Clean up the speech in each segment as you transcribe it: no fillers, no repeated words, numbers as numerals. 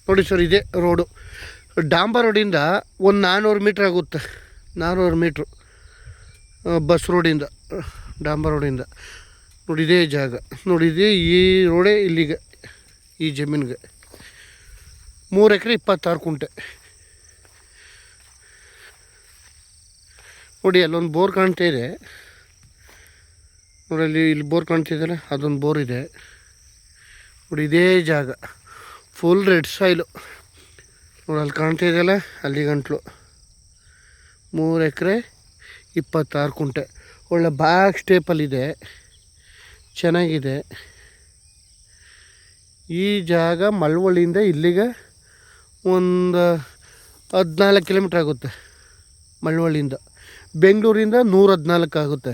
ನೋಡಿ ಸರ್, ಇದೇ ರೋಡು. ಡಾಂಬರ್ ರೋಡಿಂದ ಒಂದು 400 ಮೀಟ್ರ್ ಆಗುತ್ತೆ. 400 ಮೀಟ್ರು ಬಸ್ ರೋಡಿಂದ, ಡಾಂಬರ್ ರೋಡಿಂದ. ನೋಡಿ ಇದೇ ಜಾಗ, ನೋಡಿ ಇದೇ ಈ ರೋಡೇ ಇಲ್ಲಿಗೆ, ಈ ಜಮೀನಿಗೆ 3 ಎಕರೆ 26 ಕುಂಟೆ. ನೋಡಿ ಅಲ್ಲೊಂದು ಬೋರ್ ಕಾಣ್ತಾ ಇದೆ ನೋಡಿ, ಇಲ್ಲಿ ಬೋರ್ ಕಾಣ್ತಿದ್ದಲ್ಲ, ಅದೊಂದು ಬೋರ್ ಇದೆ ನೋಡಿ. ಇದೇ ಜಾಗ ಫುಲ್ ರೆಡ್ ಸಾಯಿಲು ನೋಡಿ, ಅಲ್ಲಿ ಕಾಣ್ತಾ ಇದೆಯಲ್ಲ, ಅಲ್ಲಿ ಗಂಟ್ಲು 3 ಎಕರೆ 26 ಕುಂಟೆ. ಒಳ್ಳೆ ಬ್ಯಾಕ್ ಸ್ಟೇಪಲ್ಲಿದೆ, ಚೆನ್ನಾಗಿದೆ. ಈ ಜಾಗ ಮಳವಳ್ಳಿಯಿಂದ ಇಲ್ಲಿಗೆ ಒಂದು 14 ಕಿಲೋಮೀಟ್ರ್ ಆಗುತ್ತೆ. ಮಳವಳ್ಳಿಯಿಂದ ಬೆಂಗಳೂರಿಂದ 114 ಆಗುತ್ತೆ.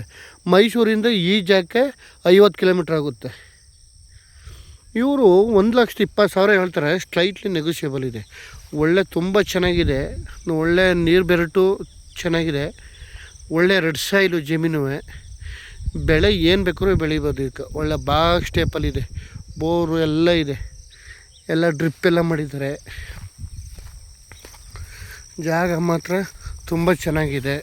ಮೈಸೂರಿಂದ ಈ ಜಾಗಕ್ಕೆ 50 ಕಿಲೋಮೀಟ್ರ್ ಆಗುತ್ತೆ. ಇವರು 1,20,000 ಹೇಳ್ತಾರೆ. ಸ್ಲೈಟ್ಲಿ ನೆಗೋಷಿಯಬಲ್ ಇದೆ. ಒಳ್ಳೆ ತುಂಬ ಚೆನ್ನಾಗಿದೆ, ಒಳ್ಳೆ ನೀರು ಬೆರಟು ಚೆನ್ನಾಗಿದೆ, ಒಳ್ಳೆ ರೆಡ್ ಸಾಯಿಲು ಜಮೀನು. ಬೆಳೆ ಏನು ಬೇಕಾದ್ರೂ ಬೆಳಿಬೋದು ಇದಕ್ಕೆ. ಒಳ್ಳೆ ಬಾಗ್ ಸ್ಟೇಪಲ್ಲಿದೆ, ಬೋರು ಎಲ್ಲ ಇದೆ, ಎಲ್ಲ ಡ್ರಿಪ್ ಎಲ್ಲ ಮಾಡಿದ್ದಾರೆ. ಜಾಗ ಮಾತ್ರ ತುಂಬ ಚೆನ್ನಾಗಿದೆ.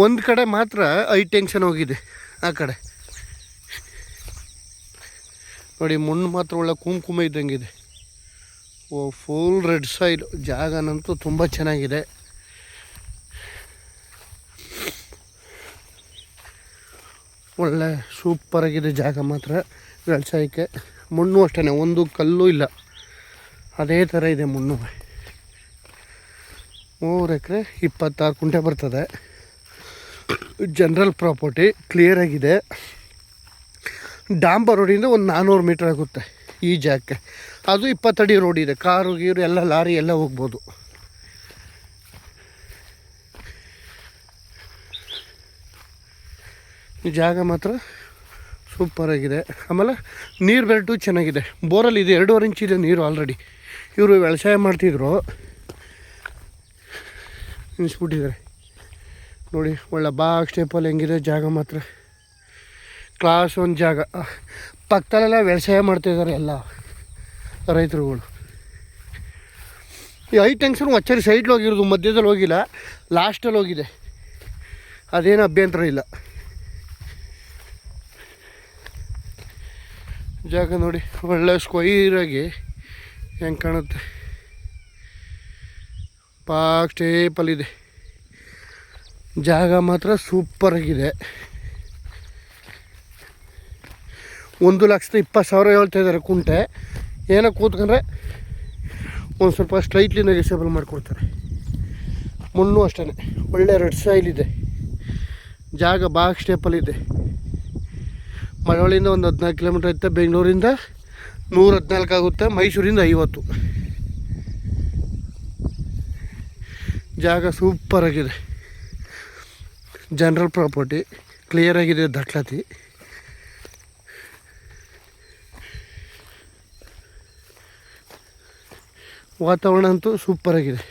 ಒಂದು ಕಡೆ ಮಾತ್ರ ಹೈ ಟೆನ್ಷನ್ ಹೋಗಿದೆ, ಆ ಕಡೆ ನೋಡಿ ಮಣ್ಣು ಮಾತ್ರ ಒಳ್ಳೆ ಕುಂಕುಮ ಇದ್ದಂಗಿದೆ. ಫುಲ್ ರೆಡ್ ಸಾಯಿಲ್ ಜಾಗನಂತೂ ತುಂಬ ಚೆನ್ನಾಗಿದೆ. ಒಳ್ಳೆ ಸೂಪರಾಗಿದೆ ಜಾಗ ಮಾತ್ರ ವ್ಯವಸಾಯಕ್ಕೆ. ಮಣ್ಣು ಅಷ್ಟೇ, ಒಂದು ಕಲ್ಲು ಇಲ್ಲ, ಅದೇ ಥರ ಇದೆ ಮಣ್ಣು. 3 ಎಕರೆ 26 ಕುಂಟೆ ಬರ್ತದೆ. General property, ಕ್ಲಿಯರಾಗಿದೆ. ಡಾಂಬರ್ ರೋಡಿಂದ ಒಂದು 400 ಮೀಟ್ರ್ ಆಗುತ್ತೆ ಈ ಜಾಗಕ್ಕೆ. ಅದು 20 ಅಡಿ ರೋಡ್ ಇದೆ, ಕಾರು ಗೀರು ಎಲ್ಲ ಲಾರಿ ಎಲ್ಲ ಹೋಗ್ಬೋದು. ಈ ಜಾಗ ಮಾತ್ರ ಸೂಪರಾಗಿದೆ. ಆಮೇಲೆ ನೀರು ಬೆರಟು ಚೆನ್ನಾಗಿದೆ. ಬೋರಲ್ಲಿ ಇದೆ, 2.5 ಇಂಚ್ ಇದೆ ನೀರು ಆಲ್ರೆಡಿ. ಇವರು ವ್ಯವಸಾಯ ಮಾಡ್ತಿದ್ರು, ನಿಲ್ಲಿಸ್ಬಿಟ್ಟಿದ್ದಾರೆ ನೋಡಿ. ಒಳ್ಳೆ ಬಾಗ್ ಸ್ಟೇಪಲ್ಲಿ ಹೆಂಗಿದೆ ಜಾಗ ಮಾತ್ರ ಕ್ಲಾಸ್ ಒಂದು ಜಾಗ. ಪಕ್ಕದಲ್ಲೆಲ್ಲ ವ್ಯವಸಾಯ ಮಾಡ್ತಾಯಿದ್ದಾರೆ ಎಲ್ಲ ರೈತರುಗಳು. ಈ ಹೈ ಟೆನ್ಷನ್ ಒಚ್ಚರಿ ಸೈಡ್ಲಿ ಹೋಗಿರೋದು, ಮಧ್ಯದಲ್ಲಿ ಹೋಗಿಲ್ಲ, ಲಾಸ್ಟಲ್ಲಿ ಹೋಗಿದೆ. ಅದೇನು ಅಭ್ಯಂತರ ಇಲ್ಲ. ಜಾಗ ನೋಡಿ ಒಳ್ಳೆ ಸ್ಕ್ವೈರಾಗಿ ಹೆಂಗೆ ಕಾಣುತ್ತೆ, ಬಾಗ್ ಸ್ಟೇಪಲ್ಲಿದೆ. ಜಾಗ ಮಾತ್ರ ಸೂಪರಾಗಿದೆ. 1,20,000 ಹೇಳ್ತಾ ಇದ್ದಾರೆ ಕುಂಟೆ. ಏನೋ ಕೂತ್ಕೊಂಡ್ರೆ ಒಂದು ಸ್ವಲ್ಪ ಸ್ಟ್ರೈಟ್ಲಿ ನೆಗೆಸೇಬಲ್ ಮಾಡಿಕೊಡ್ತಾರೆ. ಮಣ್ಣು ಅಷ್ಟೇ, ಒಳ್ಳೆ ರೆಡ್ ಸಾಯಿಲ್ ಇದೆ. ಜಾಗ ಬಾಗ್ ಸ್ಟೇಪಲ್ಲಿದೆ. ಮಳವಳ್ಳಿಯಿಂದ ಒಂದು 14 ಕಿಲೋಮೀಟ್ರ್ ಐತೆ, ಬೆಂಗಳೂರಿಂದ 114 ಆಗುತ್ತೆ, ಮೈಸೂರಿಂದ 50. ಜಾಗ ಸೂಪರಾಗಿದೆ. ಜನರಲ್ ಪ್ರಾಪರ್ಟಿ, ಕ್ಲಿಯರಾಗಿದೆ ದಾಖಲಾತಿ. ವಾತಾವರಣ ಅಂತೂ ಸೂಪರಾಗಿದೆ.